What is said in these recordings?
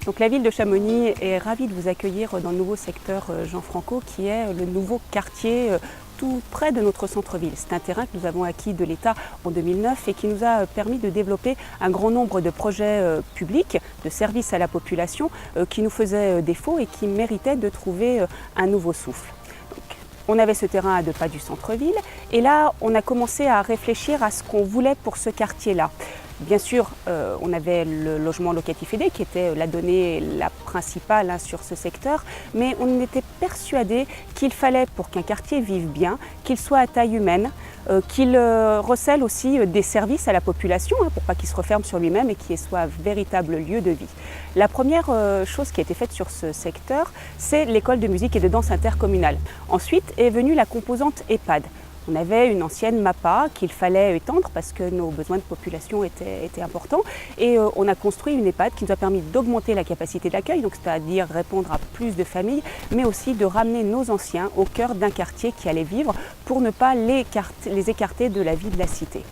Donc la ville de Chamonix est ravie de vous accueillir dans le nouveau secteur Jean Franco qui est le nouveau quartier tout près de notre centre-ville. C'est un terrain que nous avons acquis de l'État en 2009 et qui nous a permis de développer un grand nombre de projets publics, de services à la population qui nous faisaient défaut et qui méritaient de trouver un nouveau souffle. On avait ce terrain à 2 pas du centre-ville et là on a commencé à réfléchir à ce qu'on voulait pour ce quartier-là. Bien sûr, on avait le logement locatif aidé qui était la donnée la principale sur ce secteur, mais on était persuadé qu'il fallait, pour qu'un quartier vive bien, qu'il soit à taille humaine, qu'il recèle aussi des services à la population, pour pas qu'il se referme sur lui-même et qu'il soit un véritable lieu de vie. La première chose qui a été faite sur ce secteur, c'est l'école de musique et de danse intercommunale. Ensuite est venue la composante EHPAD. On avait une ancienne MAPA qu'il fallait étendre parce que nos besoins de population étaient importants et on a construit une EHPAD qui nous a permis d'augmenter la capacité d'accueil, donc c'est-à-dire répondre à plus de familles, mais aussi de ramener nos anciens au cœur d'un quartier qui allait vivre pour ne pas les écarter de la vie de la cité.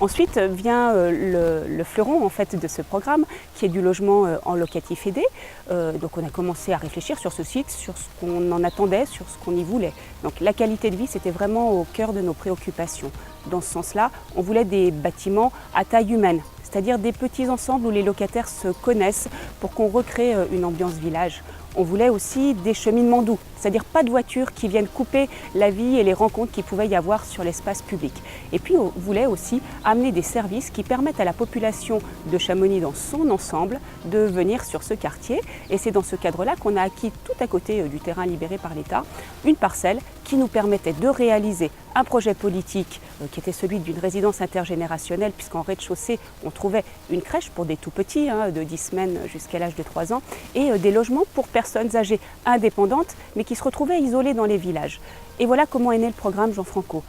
Ensuite vient le fleuron en fait, de ce programme qui est du logement en locatif aidé. Donc on a commencé à réfléchir sur ce site, sur ce qu'on en attendait, sur ce qu'on y voulait. Donc la qualité de vie c'était vraiment au cœur de nos préoccupations. Dans ce sens-là, on voulait des bâtiments à taille humaine, c'est-à-dire des petits ensembles où les locataires se connaissent pour qu'on recrée une ambiance village. On voulait aussi des cheminements doux, c'est-à-dire pas de voitures qui viennent couper la vie et les rencontres qu'il pouvait y avoir sur l'espace public. Et puis on voulait aussi amener des services qui permettent à la population de Chamonix dans son ensemble de venir sur ce quartier. Et c'est dans ce cadre-là qu'on a acquis tout à côté du terrain libéré par l'État une parcelle qui nous permettait de réaliser un projet politique qui était celui d'une résidence intergénérationnelle, puisqu'en rez-de-chaussée, on trouvait une crèche pour des tout-petits, de 10 semaines jusqu'à l'âge de 3 ans, et des logements pour personnes âgées indépendantes, mais qui se retrouvaient isolées dans les villages. Et voilà comment est né le programme Jean Franco.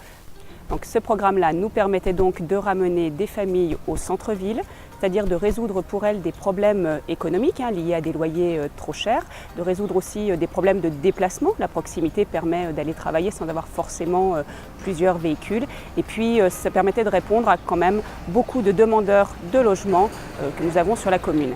Donc, ce programme-là nous permettait donc de ramener des familles au centre-ville, c'est-à-dire de résoudre pour elles des problèmes économiques liés à des loyers trop chers, de résoudre aussi des problèmes de déplacement. La proximité permet d'aller travailler sans avoir forcément plusieurs véhicules. Et puis ça permettait de répondre à quand même beaucoup de demandeurs de logement que nous avons sur la commune.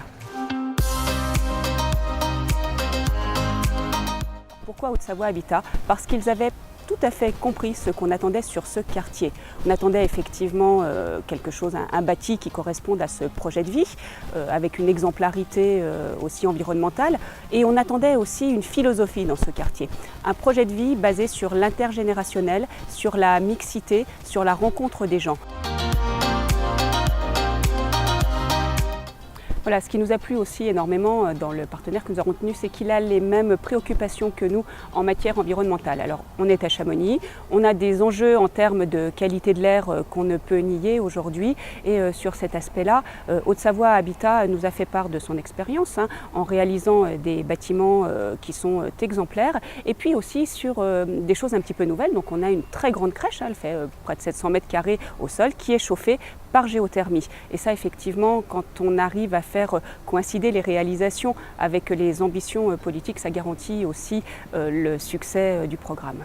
Pourquoi Haute-Savoie Habitat? Parce qu'ils avaient tout à fait compris ce qu'on attendait sur ce quartier. On attendait effectivement quelque chose, un bâti qui corresponde à ce projet de vie, avec une exemplarité aussi environnementale, et on attendait aussi une philosophie dans ce quartier. Un projet de vie basé sur l'intergénérationnel, sur la mixité, sur la rencontre des gens. Voilà, ce qui nous a plu aussi énormément dans le partenaire que nous avons tenu, c'est qu'il a les mêmes préoccupations que nous en matière environnementale. Alors, on est à Chamonix, on a des enjeux en termes de qualité de l'air qu'on ne peut nier aujourd'hui. Et sur cet aspect-là, Haute-Savoie Habitat nous a fait part de son expérience en réalisant des bâtiments qui sont exemplaires. Et puis aussi sur des choses un petit peu nouvelles. Donc, on a une très grande crèche, elle fait près de 700 mètres carrés au sol, qui est chauffée par géothermie. Et ça, effectivement, quand on arrive à faire coïncider les réalisations avec les ambitions politiques, ça garantit aussi le succès du programme.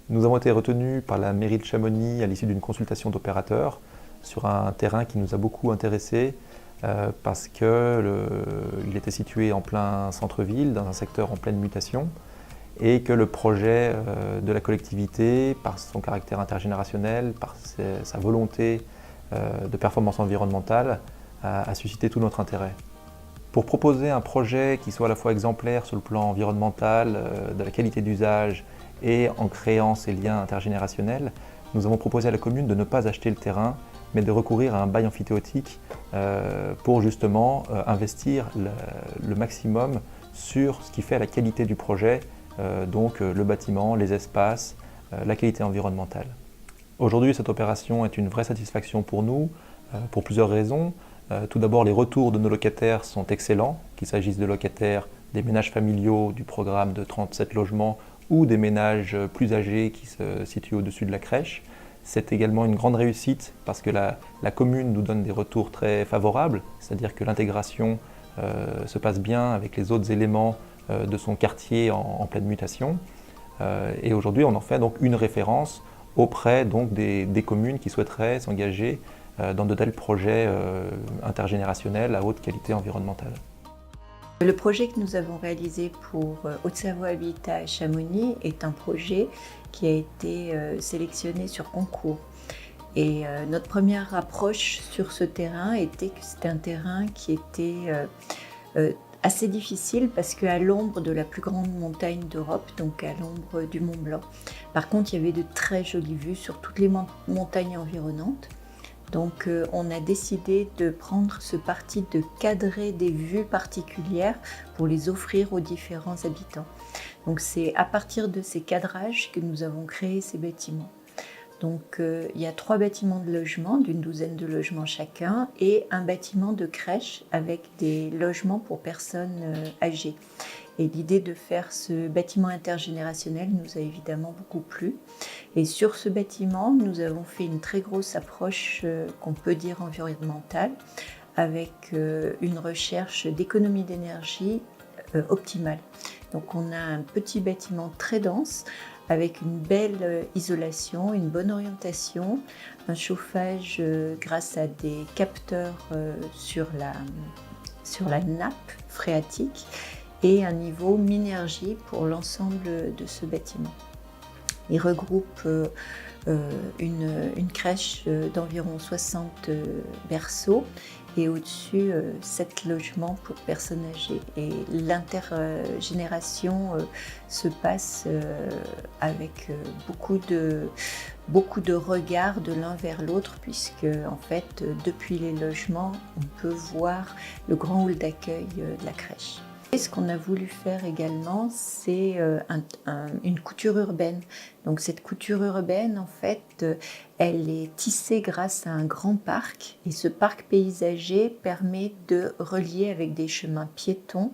Nous avons été retenus par la mairie de Chamonix à l'issue d'une consultation d'opérateurs sur un terrain qui nous a beaucoup intéressés parce qu'il était situé en plein centre-ville, dans un secteur en pleine mutation, et que le projet de la collectivité, par son caractère intergénérationnel, par sa volonté de performance environnementale, a suscité tout notre intérêt. Pour proposer un projet qui soit à la fois exemplaire sur le plan environnemental, de la qualité d'usage et en créant ces liens intergénérationnels, nous avons proposé à la commune de ne pas acheter le terrain, mais de recourir à un bail amphithéotique pour justement investir le maximum sur ce qui fait la qualité du projet, donc le bâtiment, les espaces, la qualité environnementale. Aujourd'hui, cette opération est une vraie satisfaction pour nous, pour plusieurs raisons. Tout d'abord, les retours de nos locataires sont excellents, qu'il s'agisse de locataires des ménages familiaux du programme de 37 logements ou des ménages plus âgés qui se situent au-dessus de la crèche. C'est également une grande réussite parce que la commune nous donne des retours très favorables, c'est-à-dire que l'intégration se passe bien avec les autres éléments de son quartier en pleine mutation. Et aujourd'hui, on en fait donc une référence auprès donc, des communes qui souhaiteraient s'engager dans de tels projets intergénérationnels à haute qualité environnementale. Le projet que nous avons réalisé pour Haute-Savoie Habitat à Chamonix est un projet qui a été sélectionné sur concours. Et notre première approche sur ce terrain était que c'était un terrain qui était assez difficile parce qu'à l'ombre de la plus grande montagne d'Europe, donc à l'ombre du Mont Blanc. Par contre, il y avait de très jolies vues sur toutes les montagnes environnantes. Donc on a décidé de prendre ce parti de cadrer des vues particulières pour les offrir aux différents habitants. Donc c'est à partir de ces cadrages que nous avons créé ces bâtiments. Donc il y a 3 bâtiments de logement, d'une douzaine de logements chacun, et un bâtiment de crèche avec des logements pour personnes âgées. Et l'idée de faire ce bâtiment intergénérationnel nous a évidemment beaucoup plu. Et sur ce bâtiment, nous avons fait une très grosse approche qu'on peut dire environnementale, avec une recherche d'économie d'énergie optimale. Donc on a un petit bâtiment très dense, avec une belle isolation, une bonne orientation, un chauffage grâce à des capteurs sur la nappe phréatique et un niveau Minergie pour l'ensemble de ce bâtiment. Il regroupe une crèche d'environ 60 berceaux et au-dessus 7 logements pour personnes âgées. Et l'intergénération se passe avec beaucoup de regards de l'un vers l'autre, puisque en fait depuis les logements on peut voir le grand hall d'accueil de la crèche. Et ce qu'on a voulu faire également, c'est une couture urbaine. Donc cette couture urbaine, en fait, elle est tissée grâce à un grand parc. Et ce parc paysager permet de relier avec des chemins piétons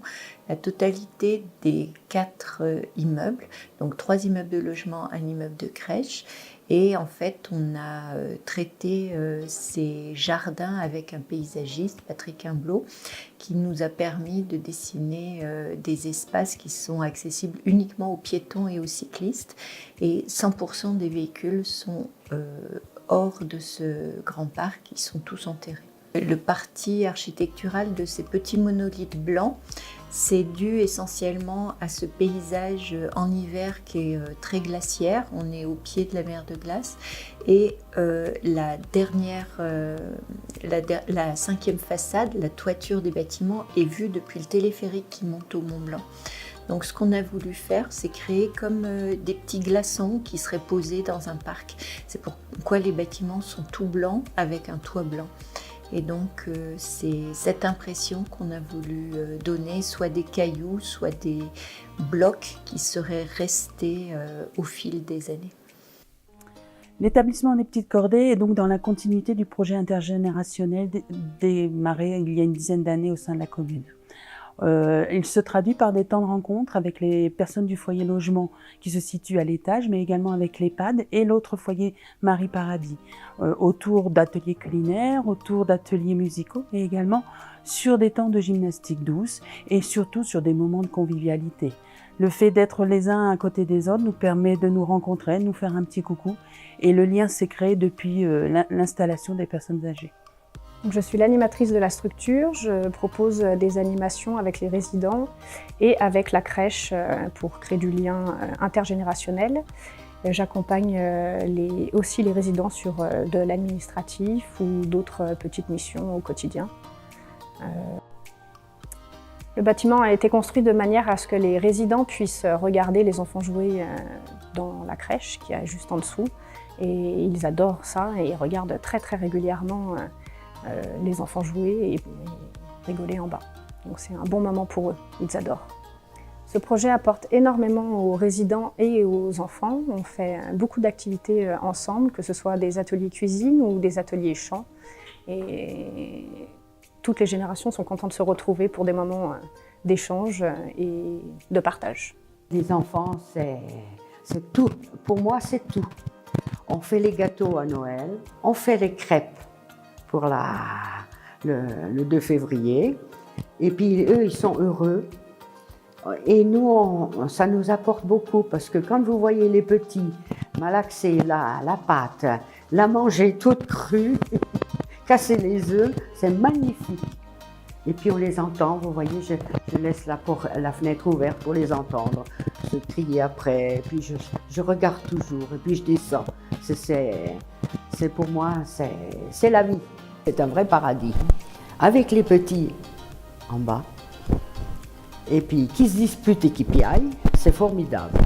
la totalité des 4 immeubles. Donc 3 immeubles de logement, un immeuble de crèche. Et en fait, on a traité ces jardins avec un paysagiste, Patrick Imblot, qui nous a permis de dessiner des espaces qui sont accessibles uniquement aux piétons et aux cyclistes. Et 100% des véhicules sont hors de ce grand parc, ils sont tous enterrés. Le parti architectural de ces petits monolithes blancs, c'est dû essentiellement à ce paysage en hiver qui est très glaciaire. On est au pied de la mer de glace. Et la 5e façade, la toiture des bâtiments, est vue depuis le téléphérique qui monte au Mont Blanc. Donc ce qu'on a voulu faire, c'est créer comme des petits glaçons qui seraient posés dans un parc. C'est pourquoi les bâtiments sont tout blancs avec un toit blanc. Et donc c'est cette impression qu'on a voulu donner, soit des cailloux, soit des blocs qui seraient restés au fil des années. L'établissement des Petites Cordées est donc dans la continuité du projet intergénérationnel démarré il y a une dizaine d'années au sein de la commune. Il se traduit par des temps de rencontre avec les personnes du foyer logement qui se situe à l'étage, mais également avec l'EHPAD et l'autre foyer Marie Paradis, autour d'ateliers culinaires, autour d'ateliers musicaux et également sur des temps de gymnastique douce et surtout sur des moments de convivialité. Le fait d'être les uns à côté des autres nous permet de nous rencontrer, de nous faire un petit coucou et le lien s'est créé depuis l'installation des personnes âgées. Je suis l'animatrice de la structure, je propose des animations avec les résidents et avec la crèche pour créer du lien intergénérationnel. J'accompagne aussi les résidents sur de l'administratif ou d'autres petites missions au quotidien. Le bâtiment a été construit de manière à ce que les résidents puissent regarder les enfants jouer dans la crèche qui est juste en dessous. Et ils adorent ça et ils regardent très régulièrement les enfants jouer et rigoler en bas. Donc c'est un bon moment pour eux, ils adorent. Ce projet apporte énormément aux résidents et aux enfants. On fait beaucoup d'activités ensemble, que ce soit des ateliers cuisine ou des ateliers chant. Et toutes les générations sont contentes de se retrouver pour des moments d'échange et de partage. Les enfants, c'est tout. Pour moi, c'est tout. On fait les gâteaux à Noël, on fait les crêpes pour le 2 février. Et puis eux, ils sont heureux. Et nous, ça nous apporte beaucoup parce que quand vous voyez les petits malaxer la pâte, la manger toute crue, casser les œufs, c'est magnifique. Et puis on les entend, vous voyez, je laisse la fenêtre ouverte pour les entendre, se crier après, et puis je regarde toujours, et puis je descends. C'est pour moi, c'est la vie, c'est un vrai paradis. Avec les petits en bas, et puis qui se disputent et qui piaillent, c'est formidable.